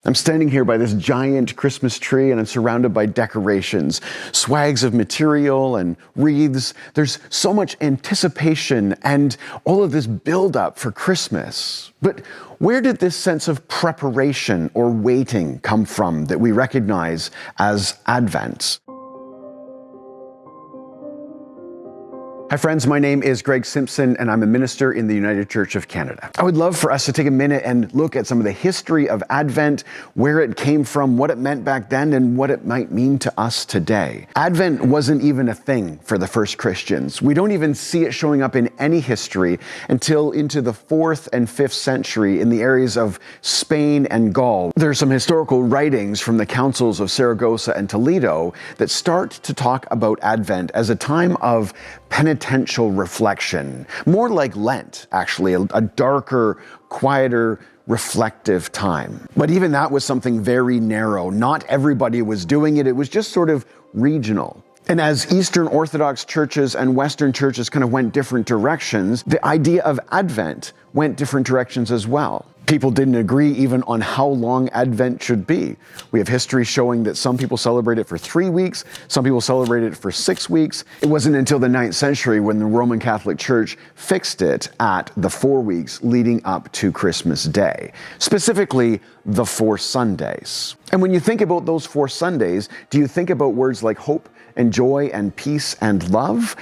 I'm standing here by this giant Christmas tree and I'm surrounded by decorations, swags of material and wreaths. There's so much anticipation and all of this build-up for Christmas. But where did this sense of preparation or waiting come from that we recognize as Advent? Hi friends, my name is Greg Simpson and I'm a minister in the United Church of Canada. I would love for us to take a minute and look at some of the history of Advent, where it came from, what it meant back then, and what it might mean to us today. Advent wasn't even a thing for the first Christians. We don't even see it showing up in any history until into the 4th and 5th century in the areas of Spain and Gaul. There are some historical writings from the councils of Saragossa and Toledo that start to talk about Advent as a time of penitential reflection, more like Lent, actually, a darker, quieter, reflective time. But even that was something very narrow. Not everybody was doing it. It was just sort of regional. And as Eastern Orthodox churches and Western churches kind of went different directions, the idea of Advent went different directions as well. People didn't agree even on how long Advent should be. We have history showing that some people celebrate it for 3 weeks, some people celebrate it for 6 weeks. It wasn't until the 9th century when the Roman Catholic Church fixed it at the 4 weeks leading up to Christmas Day, specifically the 4 Sundays. And when you think about those 4 Sundays, do you think about words like hope and joy and peace and love?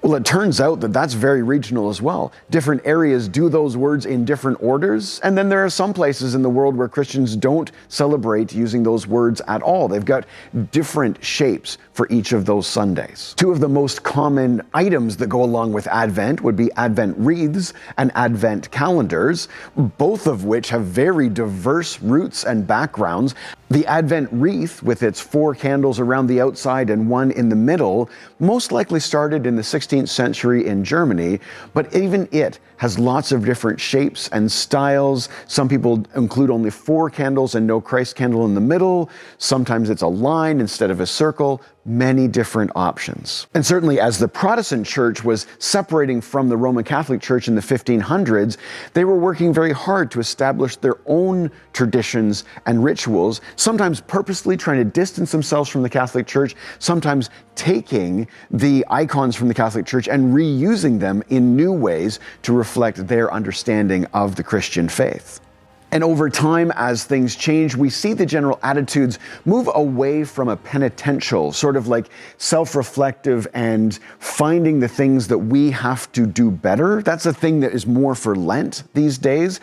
Well, it turns out that that's very regional as well. Different areas do those words in different orders, and then there are some places in the world where Christians don't celebrate using those words at all. They've got different shapes for each of those Sundays. Two of the most common items that go along with Advent would be Advent wreaths and Advent calendars, both of which have very diverse roots and backgrounds. The Advent wreath, with its 4 candles around the outside and 1 in the middle, most likely started in the 16th century in Germany, but even it has lots of different shapes and styles. Some people include only 4 candles and no Christ candle in the middle. Sometimes it's a line instead of a circle. Many different options. And certainly as the Protestant church was separating from the Roman Catholic Church in the 1500s, they were working very hard to establish their own traditions and rituals, sometimes purposely trying to distance themselves from the Catholic Church, sometimes taking the icons from the Catholic Church and reusing them in new ways to reflect their understanding of the Christian faith. And over time, as things change, we see the general attitudes move away from a penitential, sort of like self-reflective and finding the things that we have to do better. That's a thing that is more for Lent these days.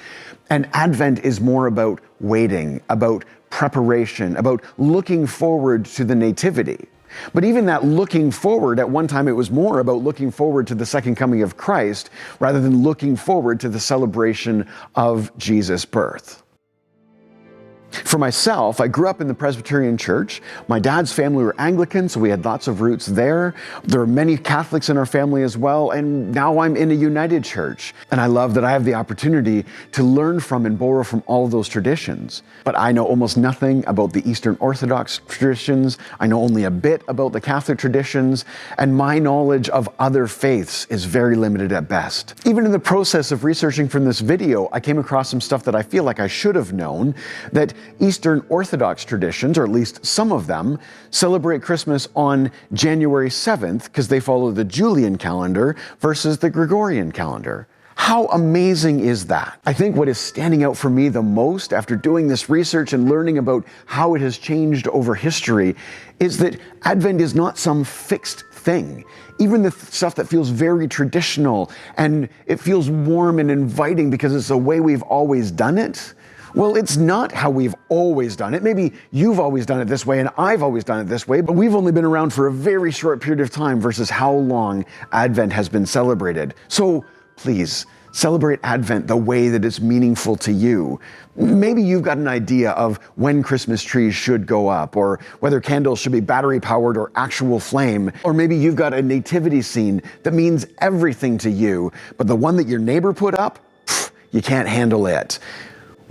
And Advent is more about waiting, about preparation, about looking forward to the Nativity. But even that looking forward, at one time it was more about looking forward to the second coming of Christ rather than looking forward to the celebration of Jesus' birth. For myself, I grew up in the Presbyterian Church. My dad's family were Anglican, so we had lots of roots there. There are many Catholics in our family as well, and now I'm in a United Church. And I love that I have the opportunity to learn from and borrow from all of those traditions. But I know almost nothing about the Eastern Orthodox traditions. I know only a bit about the Catholic traditions, and my knowledge of other faiths is very limited at best. Even in the process of researching from this video, I came across some stuff that I feel like I should have known, that Eastern Orthodox traditions, or at least some of them, celebrate Christmas on January 7th because they follow the Julian calendar versus the Gregorian calendar. How amazing is that? I think what is standing out for me the most after doing this research and learning about how it has changed over history is that Advent is not some fixed thing. Even the stuff that feels very traditional and it feels warm and inviting because it's the way we've always done it. Well, it's not how we've always done it. Maybe you've always done it this way and I've always done it this way, but we've only been around for a very short period of time versus how long Advent has been celebrated. So please, celebrate Advent the way that it's meaningful to you. Maybe you've got an idea of when Christmas trees should go up, or whether candles should be battery powered or actual flame. Or maybe you've got a nativity scene that means everything to you, but the one that your neighbor put up, you can't handle it.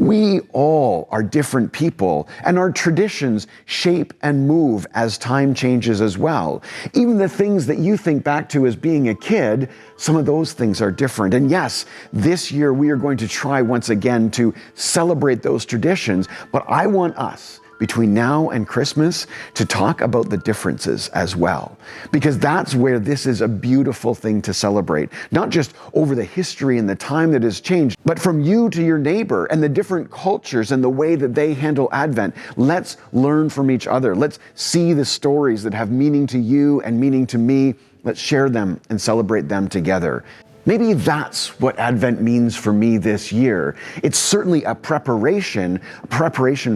We all are different people, and our traditions shape and move as time changes as well. Even the things that you think back to as being a kid, some of those things are different. And yes, this year we are going to try once again to celebrate those traditions, but I want us, between now and Christmas, to talk about the differences as well. Because that's where this is a beautiful thing to celebrate. Not just over the history and the time that has changed, but from you to your neighbor and the different cultures and the way that they handle Advent. Let's learn from each other. Let's see the stories that have meaning to you and meaning to me. Let's share them and celebrate them together. Maybe that's what Advent means for me this year. It's certainly a preparation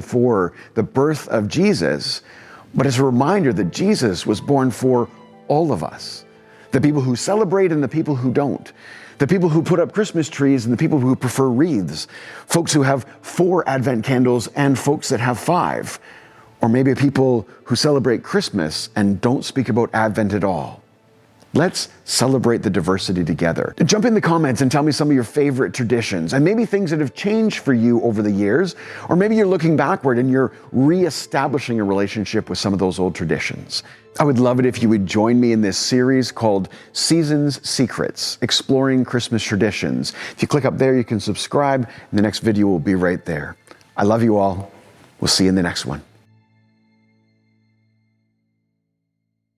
for the birth of Jesus, but it's a reminder that Jesus was born for all of us. The people who celebrate and the people who don't. The people who put up Christmas trees and the people who prefer wreaths. Folks who have 4 Advent candles and folks that have 5. Or maybe people who celebrate Christmas and don't speak about Advent at all. Let's celebrate the diversity together. Jump in the comments and tell me some of your favorite traditions and maybe things that have changed for you over the years, or maybe you're looking backward and you're reestablishing a relationship with some of those old traditions. I would love it if you would join me in this series called Season's Secrets, Exploring Christmas Traditions. If you click up there, you can subscribe, and the next video will be right there. I love you all. We'll see you in the next one.